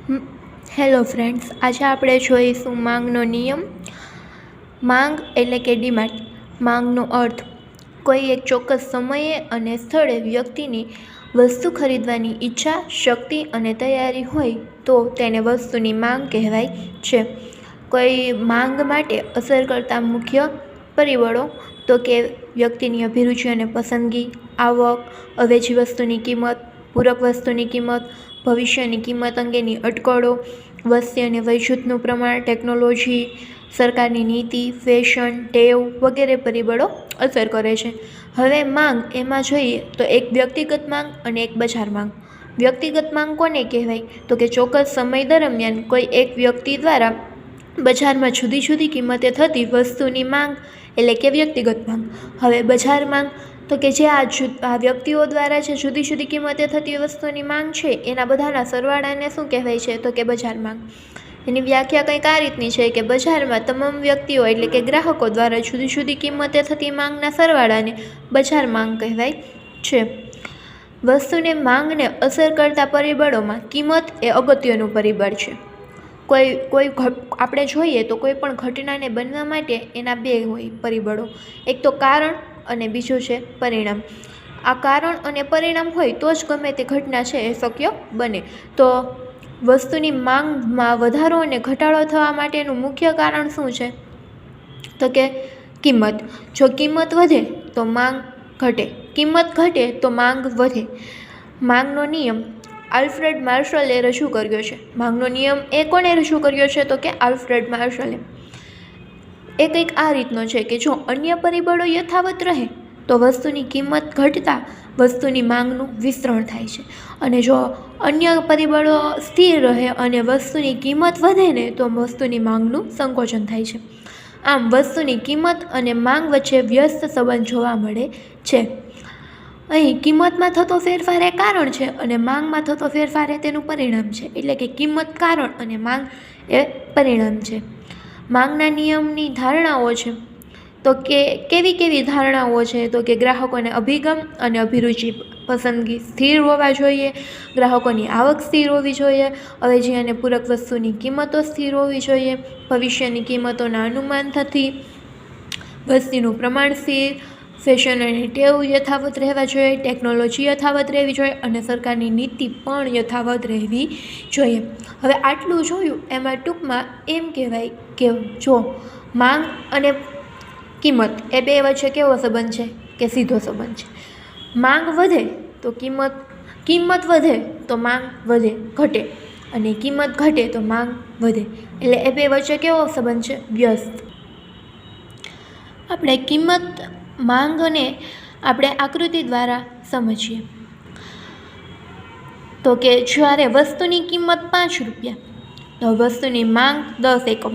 Hello friends, આજે આપણે જોઈશું માંગનો નિયમ. માંગ એટલે કે ડિમાન્ડ. માંગનો અર્થ કોઈ એક ચોક્કસ સમયે અને સ્થળે વ્યક્તિની વસ્તુ ખરીદવાની ઈચ્છા, શક્તિ અને તૈયારી હોય તો તેને વસ્તુની માંગ કહેવાય છે. કોઈ માંગ માટે અસર કરતા મુખ્ય પરિબળો તો કે વ્યક્તિની અભિરુચિ અને પસંદગી, આવક, અવેજી વસ્તુની કિંમત, પૂરક વસ્તુની કિંમત, ભવિષ્યની કિંમત અંગેની અટકળો, વસ્તી અને વયજૂથનું પ્રમાણ, ટેકનોલોજી, સરકારની નીતિ, ફેશન, ટેવ વગેરે પરિબળો અસર કરે છે. હવે માંગ એમાં જોઈએ તો એક વ્યક્તિગત માંગ અને એક બજાર માંગ. વ્યક્તિગત માંગ કોને કહેવાય? તો કે ચોક્કસ સમય દરમિયાન કોઈ એક વ્યક્તિ દ્વારા બજારમાં જુદી જુદી કિંમતે થતી વસ્તુની માંગ એટલે કે વ્યક્તિગત માંગ. હવે બજાર માંગ તો કે જે આ વ્યક્તિઓ દ્વારા જે જુદી જુદી કિંમતે થતી વસ્તુની માંગ છે એના બધાના સરવાળાને શું કહેવાય છે? તો કે બજાર માંગ. એની વ્યાખ્યા કંઈક આ રીતની છે કે બજારમાં તમામ વ્યક્તિઓ એટલે કે ગ્રાહકો દ્વારા જુદી જુદી કિંમતે થતી માંગના સરવાળાને બજાર માંગ કહેવાય છે. વસ્તુને માંગને અસર કરતા પરિબળોમાં કિંમત એ અગત્યનું પરિબળ છે. આપણે જોઈએ તો કોઈ પણ ઘટનાને બનવા માટે એના બે હોય પરિબળો, એક તો કારણ અને બીજું છે પરિણામ. આ કારણ અને પરિણામ હોય તો જ ગમે તે ઘટના છે એ શક્ય બને. તો વસ્તુની માંગમાં વધારો અને ઘટાડો થવા માટેનું મુખ્ય કારણ શું છે? તો કે કિંમત. જો કિંમત વધે તો માંગ ઘટે, કિંમત ઘટે તો માંગ વધે. માંગનો નિયમ આલ્ફ્રેડ માર્શલે રજૂ કર્યો છે. માંગનો નિયમ એ કોણે રજૂ કર્યો છે? તો કે આલ્ફ્રેડ માર્શલે. એ કંઈક આ રીતનો છે કે જો અન્ય પરિબળો યથાવત રહે તો વસ્તુની કિંમત ઘટતા વસ્તુની માંગનું વિસ્તરણ થાય છે, અને જો અન્ય પરિબળો સ્થિર રહે અને વસ્તુની કિંમત વધે ને તો વસ્તુની માંગનું સંકોચન થાય છે. આમ વસ્તુની કિંમત અને માંગ વચ્ચે વ્યસ્ત સંબંધ જોવા મળે છે. અહીં કિંમતમાં થતો ફેરફાર એ કારણ છે અને માંગમાં થતો ફેરફાર એ તેનું પરિણામ છે. એટલે કે કિંમત કારણ અને માંગ એ પરિણામ છે. માંગના નિયમની ધારણાઓ છે તો કે કેવી ધારણાઓ છે? તો કે ગ્રાહકોને અભિગમ અને અભિરુચિ પસંદગી સ્થિર હોવા જોઈએ, ગ્રાહકોની આવક સ્થિર હોવી જોઈએ, અવેજી અને પૂરક વસ્તુની કિંમતો સ્થિર હોવી જોઈએ, ભવિષ્યની કિંમતોના અનુમાન થતી વસ્તીનું પ્રમાણ સ્થિર, ફેશન અને ટેવ યથાવત રહેવા જોઈએ, ટેકનોલોજી યથાવત રહેવી જોઈએ અને સરકારની નીતિ પણ યથાવત રહેવી જોઈએ. હવે આટલું જોયું એમાં ટૂંકમાં એમ કહેવાય કે જો માંગ અને કિંમત એ બે વચ્ચે કેવો સંબંધ છે? કે સીધો સંબંધ છે. માંગ વધે તો કિંમત વધે તો માંગ ઘટે, અને કિંમત ઘટે તો માંગ વધે. એટલે એ બે વચ્ચે કેવો સંબંધ છે? વ્યસ્ત. આપણે કિંમત માંગને આપણે આકૃતિ દ્વારા સમજીએ તો કે જ્યારે વસ્તુની કિંમત 5 રૂપિયા તો વસ્તુની માંગ 10 એકમ.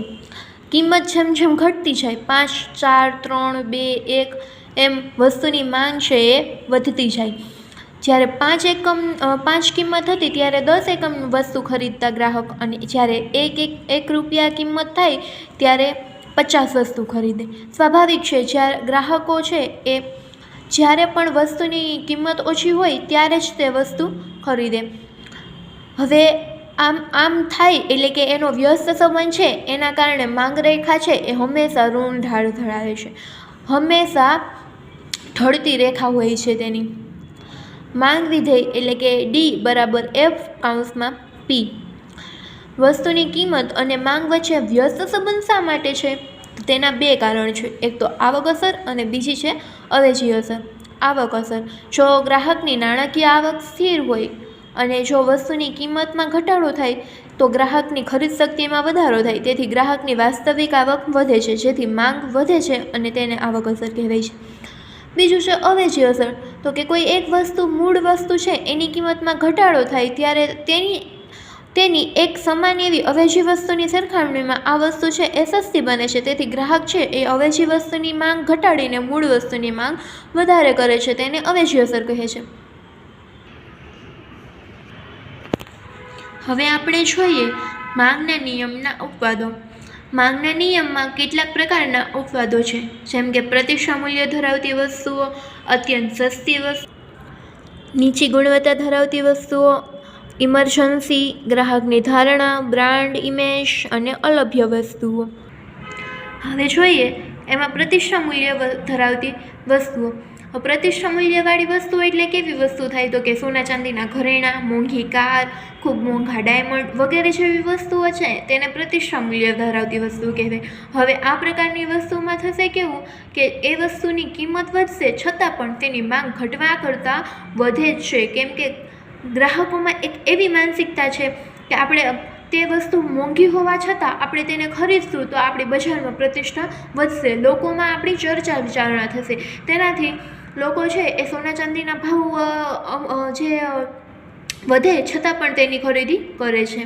કિંમત જેમ જેમ ઘટતી જાય 5, 4, 3, 2, 1 એમ વસ્તુની માંગ છે એ વધતી જાય. જ્યારે 5 કિંમત હતી ત્યારે 10 એકમ વસ્તુ ખરીદતા ગ્રાહક, અને જ્યારે એક રૂપિયા કિંમત થાય ત્યારે 50 વસ્તુ ખરીદે. સ્વાભાવિક છે, જ્યારે ગ્રાહકો છે એ જ્યારે પણ વસ્તુની કિંમત ઓછી હોય ત્યારે જ તે વસ્તુ ખરીદે. હવે આમ થાય એટલે કે એનો વ્યસ્ત સંબંધ છે એના કારણે માંગ રેખા છે એ હંમેશા ઋણ ઢાળ ધરાવે છે, હંમેશા ઢળતી રેખા હોય છે તેની. માંગ વિધેય એટલે કે ડી બરાબર F(P). વસ્તુની કિંમત અને માંગ વચ્ચે વ્યસ્ત સંબંધ શા માટે છે? તેના બે કારણ છે. એક તો આવક અસર અને બીજી છે અવેજી અસર. આવક અસર: જો ગ્રાહકની નાણાકીય આવક સ્થિર હોય અને જો વસ્તુની કિંમતમાં ઘટાડો થાય તો ગ્રાહકની ખરીદ શક્તિમાં વધારો થાય, તેથી ગ્રાહકની વાસ્તવિક આવક વધે છે, જેથી માંગ વધે છે અને તેને આવક અસર કહેવાય છે. બીજું છે અવેજી અસર, તો કે કોઈ એક વસ્તુ મૂળ વસ્તુ છે એની કિંમતમાં ઘટાડો થાય ત્યારે તેની એક સમાન એવી અવેજી વસ્તુની સરખામણીમાં આ વસ્તુ છે એ સસ્તી બને છે, તેથી ગ્રાહક છે એ અવેજી વસ્તુની માંગ ઘટાડીને મૂળ વસ્તુની માંગ વધારે કરે છે, તેને અવેજી અસર કહે છે. હવે આપણે જોઈએ માંગના નિયમના ઉપવાદો. માંગના નિયમમાં કેટલાક પ્રકારના ઉપવાદો છે, જેમ કે પ્રતીક્ષા મૂલ્ય ધરાવતી વસ્તુઓ, અત્યંત સસ્તી વસ્તુ, નીચી ગુણવત્તા ધરાવતી વસ્તુઓ, ઇમરજન્સી, ગ્રાહકની ધારણા, બ્રાન્ડ ઇમેજ અને અલભ્ય વસ્તુઓ. હવે જોઈએ એમાં પ્રતિષ્ઠા મૂલ્ય ધરાવતી વસ્તુઓ. પ્રતિષ્ઠા મૂલ્યવાળી વસ્તુઓ એટલે કેવી વસ્તુ થાય? તો કે સોના ચાંદીના ઘરેણાં, મોંઘી કાર, ખૂબ મોંઘા ડાયમંડ વગેરે જેવી વસ્તુઓ છે તેને પ્રતિષ્ઠા મૂલ્ય ધરાવતી વસ્તુ કહેવાય. હવે આ પ્રકારની વસ્તુમાં થશે કેવું કે એ વસ્તુની કિંમત વધશે છતાં પણ તેની માંગ ઘટવા કરતાં વધે જ છે, કેમ કે ગ્રાહકોમાં એક એવી માનસિકતા છે કે આપણે તે વસ્તુ મોંઘી હોવા છતાં આપણે તેને ખરીદશું તો આપણી બજારમાં પ્રતિષ્ઠા વધશે, લોકોમાં આપણી ચર્ચા વિચારણા થશે. તેનાથી લોકો છે એ સોના ચાંદીના ભાવ જે વધે છતાં પણ તેની ખરીદી કરે છે.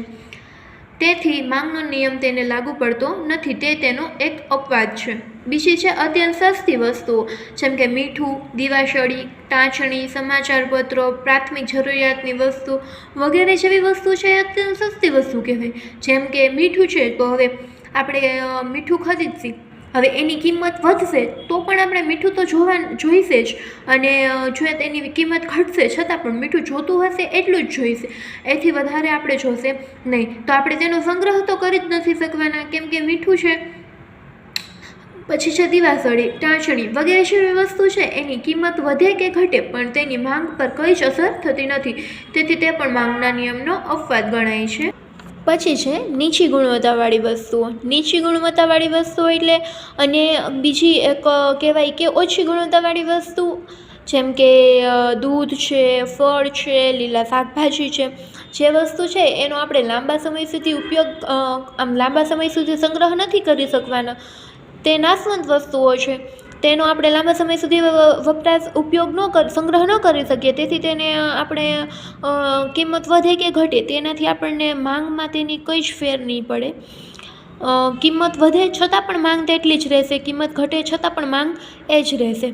તેથી માંગનો નિયમ તેને લાગુ પડતો નથી, તે તેનો એક અપવાદ છે. બીજી છે અત્યંત સસ્તી વસ્તુઓ, જેમ કે મીઠું, દીવાસળી, ટાંચણી, સમાચારપત્રો, પ્રાથમિક જરૂરિયાતની વસ્તુ વગેરે જેવી વસ્તુ છે એ અત્યંત સસ્તી વસ્તુ કહેવાય. જેમ કે મીઠું છે તો હવે આપણે મીઠું ખરીદશી, હવે એની કિંમત વધશે તો પણ આપણે મીઠું તો જોઈશે જ, અને જો તેની કિંમત ઘટશે છતાં પણ મીઠું જોતું હશે એટલું જ જોઈશે, એથી વધારે આપણે જોશે નહીં. તો આપણે તેનો સંગ્રહ તો કરી જ નથી શકવાના, કેમ કે મીઠું છે. પછી છે દીવાસળી, ટાંચણી વગેરે જેવી વસ્તુ છે એની કિંમત વધે કે ઘટે પણ તેની માંગ પર કંઈ જ અસર થતી નથી, તેથી તે પણ માંગના નિયમનો અપવાદ ગણાય છે. પછી છે નીચી ગુણવત્તાવાળી વસ્તુઓ. નીચી ગુણવત્તાવાળી વસ્તુઓ એટલે અને બીજી એક કહેવાય કે ઓછી ગુણવત્તાવાળી વસ્તુ, જેમ કે દૂધ છે, ફળ છે, લીલા શાકભાજી છે, જે વસ્તુ છે એનો આપણે લાંબા સમય સુધી લાંબા સમય સુધી સંગ્રહ નથી કરી શકવાના, તે નાશવંત વસ્તુઓ છે, તેનો આપણે લાંબા સમય સુધી સંગ્રહ ન કરી શકીએ, તેથી તેને આપણે કિંમત વધે કે ઘટે તેનાથી આપણને માંગમાં તેની કંઈ જ ફેર નહીં પડે. કિંમત વધે છતાં પણ માંગ તેટલી જ રહેશે, કિંમત ઘટે છતાં પણ માંગ એ જ રહેશે.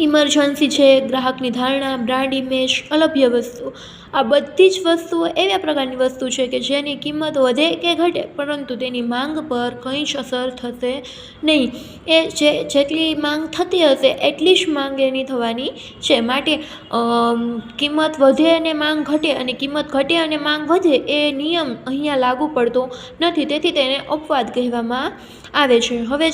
ઇમરજન્સી છે, ગ્રાહકની ધારણા, બ્રાન્ડ ઇમેજ, અલભ્ય વસ્તુ, આ બધી જ વસ્તુઓ એવા પ્રકારની વસ્તુ છે કે જેની કિંમત વધે કે ઘટે પરંતુ તેની માંગ પર કંઈ જ અસર થશે નહીં. એ જેટલી માંગ થતી હશે એટલી જ માંગ એની થવાની છે. માટે કિંમત વધે અને માંગ ઘટે અને કિંમત ઘટે અને માંગ વધે એ નિયમ અહીંયા લાગુ પડતો નથી, તેથી તેને અપવાદ કહેવામાં આવે છે. હવે